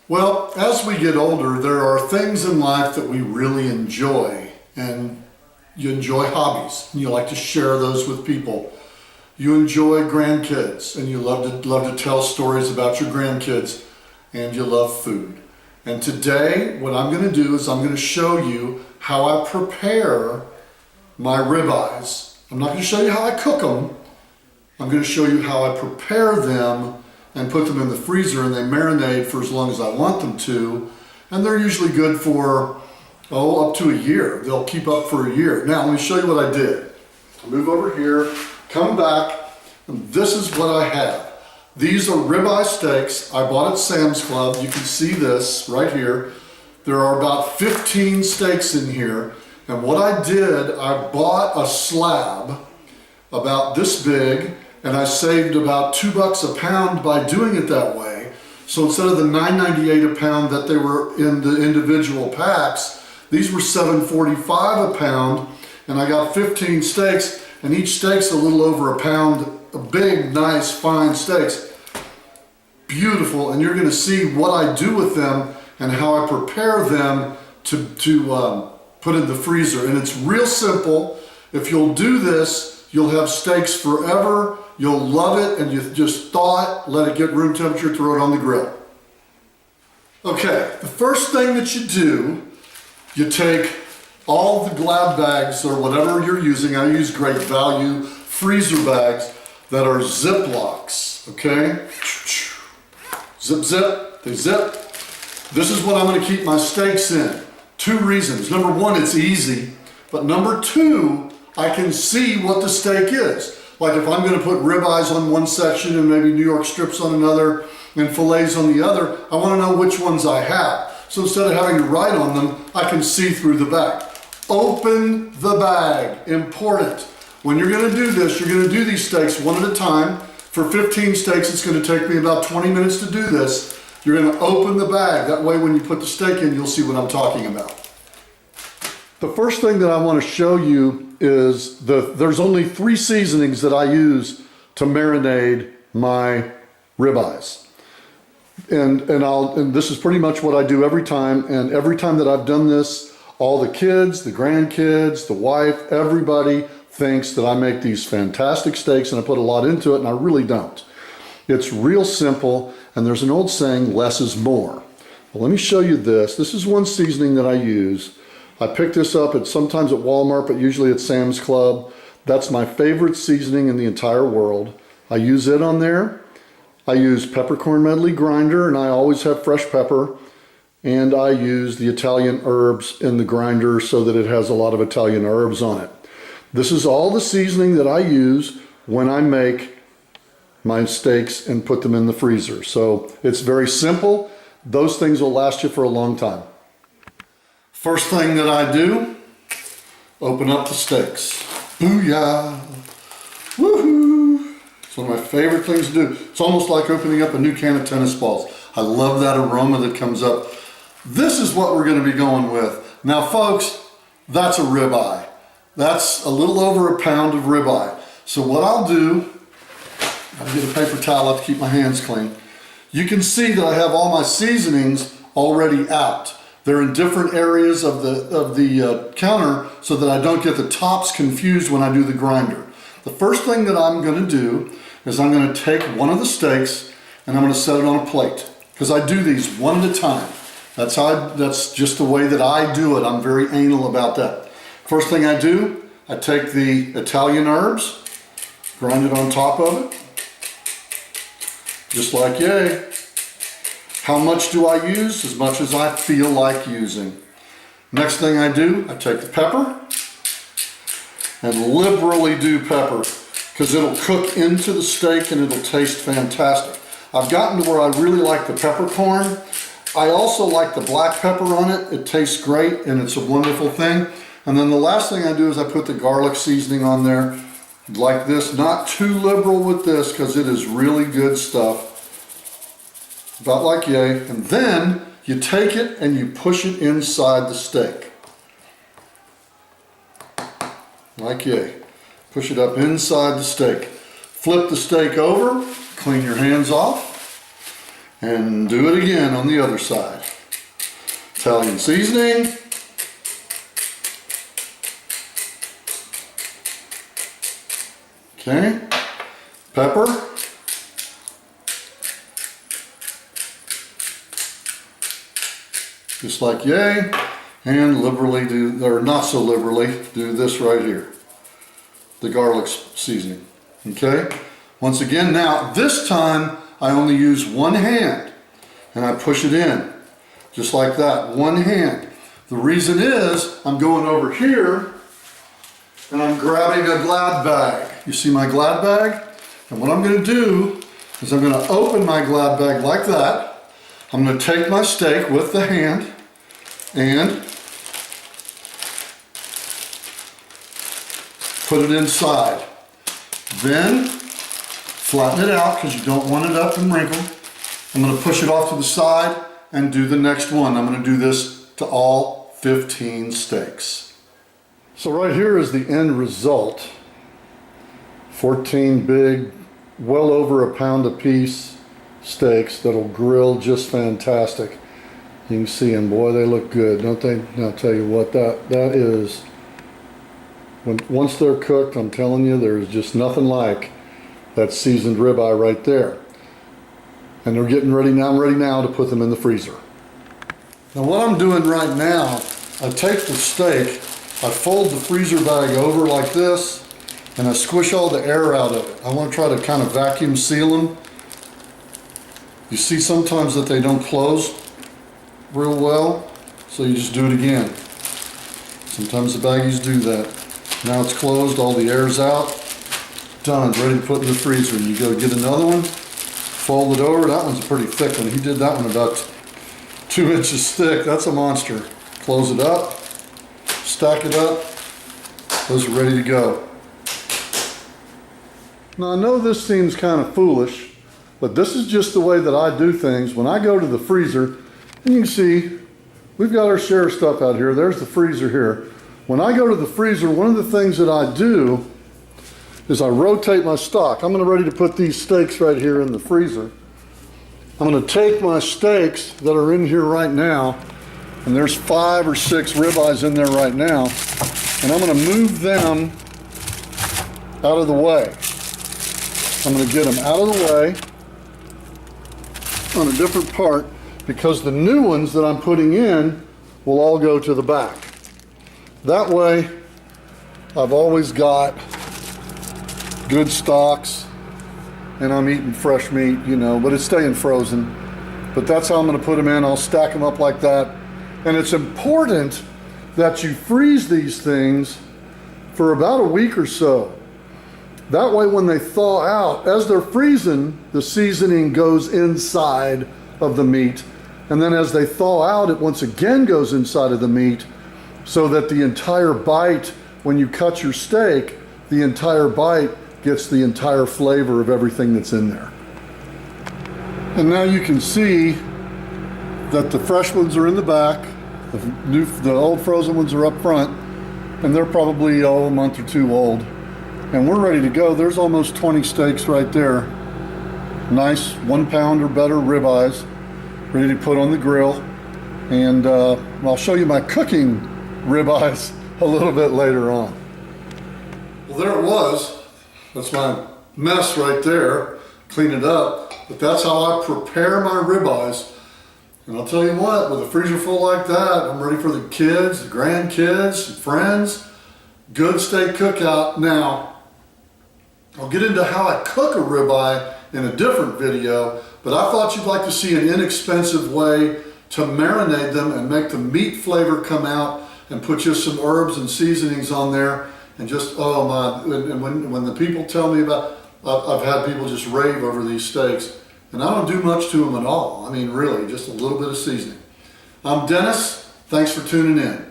Well, as we get older, there are things in life that we really enjoy, and you enjoy hobbies, and you like to share those with people. You enjoy grandkids, and you love to tell stories about your grandkids, and you love food. And today, what I'm going to do is I'm going to show you how I prepare my ribeyes. I'm not going to show you how I cook them. I'm going to show you how I prepare them and put them in the freezer, and they marinate for as long as I want them to. And they're usually good for, up to a year. They'll keep up for a year. Now, let me show you what I did. I'll move over here, come back, and this is what I have. These are ribeye steaks I bought at Sam's Club. You can see this right here. There are about 15 steaks in here. And what I did, I bought a slab about this big, and I saved about $2 a pound by doing it that way. So instead of the $9.98 a pound that they were in the individual packs, these were $7.45 a pound, and I got 15 steaks, and each steak's a little over a pound, big, nice, fine steaks. Beautiful, and you're gonna see what I do with them and how I prepare them to put in the freezer. And it's real simple. If you'll do this, you'll have steaks forever. You'll love it, and you just thaw it, let it get room temperature, throw it on the grill. Okay, the first thing that you do, you take all the Glad bags or whatever you're using. I use Great Value freezer bags that are Ziplocs, okay? Zip, zip, they zip. This is what I'm gonna keep my steaks in. 2 reasons. Number 1, it's easy, but number 2, I can see what the steak is. Like if I'm gonna put ribeyes on one section and maybe New York strips on another and fillets on the other, I wanna know which ones I have. So instead of having to write on them, I can see through the bag. Open the bag, important. When you're gonna do this, you're gonna do these steaks one at a time. For 15 steaks, it's gonna take me about 20 minutes to do this. You're gonna open the bag. That way when you put the steak in, you'll see what I'm talking about. The first thing that I wanna show you is there's only 3 seasonings that I use to marinate my ribeyes. And this is pretty much what I do every time. And every time that I've done this, all the kids, the grandkids, the wife, everybody thinks that I make these fantastic steaks and I put a lot into it, and I really don't. It's real simple, and there's an old saying, less is more. Well, let me show you this. This is one seasoning that I use. I picked this up sometimes at Walmart, but usually at Sam's Club. That's my favorite seasoning in the entire world. I use it on there. I use peppercorn medley grinder, and I always have fresh pepper. And I use the Italian herbs in the grinder so that it has a lot of Italian herbs on it. This is all the seasoning that I use when I make my steaks and put them in the freezer. So it's very simple. Those things will last you for a long time. First thing that I do, open up the steaks. Booyah! Woohoo! It's one of my favorite things to do. It's almost like opening up a new can of tennis balls. I love that aroma that comes up. This is what we're going to be going with. Now folks, that's a ribeye. That's a little over a pound of ribeye. So what I'll do, I'll get a paper towel up to keep my hands clean. You can see that I have all my seasonings already out. They're in different areas of the counter so that I don't get the tops confused when I do the grinder. The first thing that I'm going to do is I'm going to take one of the steaks and I'm going to set it on a plate, because I do these one at a time. That's just the way that I do it. I'm very anal about that. First thing I do, I take the Italian herbs, grind it on top of it, just like yay. How much do I use? As much as I feel like using. Next thing I do, I take the pepper and liberally do pepper, because it'll cook into the steak and it'll taste fantastic. I've gotten to where I really like the peppercorn. I also like the black pepper on it. It tastes great and it's a wonderful thing. And then the last thing I do is I put the garlic seasoning on there like this. Not too liberal with this because it is really good stuff. About like yay. And then you take it and you push it inside the steak. Like yay. Push it up inside the steak. Flip the steak over, clean your hands off. And do it again on the other side. Italian seasoning. Okay, pepper. Just like yay, and liberally do, or not so liberally, do this right here. The garlic seasoning, okay? Once again, now this time I only use one hand and I push it in, just like that, one hand. The reason is I'm going over here and I'm grabbing a Glad bag. You see my Glad bag? And what I'm gonna do is I'm gonna open my Glad bag like that. I'm gonna take my steak with the hand and put it inside. Then flatten it out because you don't want it up and wrinkled. I'm gonna push it off to the side and do the next one. I'm gonna do this to all 15 steaks. So right here is the end result. 14 big, well over a pound a piece steaks that'll grill just fantastic. You can see them, boy, they look good, don't they? And I'll tell you what, that is, once they're cooked, I'm telling you, there's just nothing like that seasoned ribeye right there. And they're getting ready now. I'm ready now to put them in the freezer. Now what I'm doing right now, I take the steak, I fold the freezer bag over like this, and I squish all the air out of it. I want to try to kind of vacuum seal them. You see sometimes that they don't close real well, so you just do it again. Sometimes the baggies do that. Now it's closed, all the air's out, done, ready to put in the freezer. You go get another one, fold it over. That one's a pretty thick one. He did that one about 2 inches thick. That's a monster. Close it up, stack it up. Those are ready to go. Now I know this seems kind of foolish, but this is just the way that I do things. When I go to the freezer, and you can see, we've got our share of stuff out here. There's the freezer here. When I go to the freezer, one of the things that I do is I rotate my stock. I'm ready to put these steaks right here in the freezer. I'm gonna take my steaks that are in here right now, and there's 5 or 6 ribeyes in there right now, and I'm gonna move them out of the way. I'm gonna get them out of the way on a different part, because the new ones that I'm putting in will all go to the back. That way, I've always got good stocks, and I'm eating fresh meat, you know, but it's staying frozen. But that's how I'm gonna put them in. I'll stack them up like that. And it's important that you freeze these things for about a week or so. That way when they thaw out, as they're freezing, the seasoning goes inside of the meat. And then as they thaw out, it once again goes inside of the meat, so that the entire bite, when you cut your steak, the entire bite gets the entire flavor of everything that's in there. And now you can see that the fresh ones are in the back, the old frozen ones are up front, and they're probably a month or 2 old. And we're ready to go. There's almost 20 steaks right there. Nice 1 pound or better ribeyes, ready to put on the grill. And I'll show you my cooking ribeyes a little bit later on. Well, there it was. That's my mess right there. Clean it up. But that's how I prepare my ribeyes. And I'll tell you what, with a freezer full like that, I'm ready for the kids, the grandkids, friends. Good steak cookout. Now, I'll get into how I cook a ribeye in a different video, but I thought you'd like to see an inexpensive way to marinate them and make the meat flavor come out, and put just some herbs and seasonings on there, and just, oh my, and when the people tell me about, I've had people just rave over these steaks, and I don't do much to them at all. I mean, really, just a little bit of seasoning. I'm Dennis. Thanks for tuning in.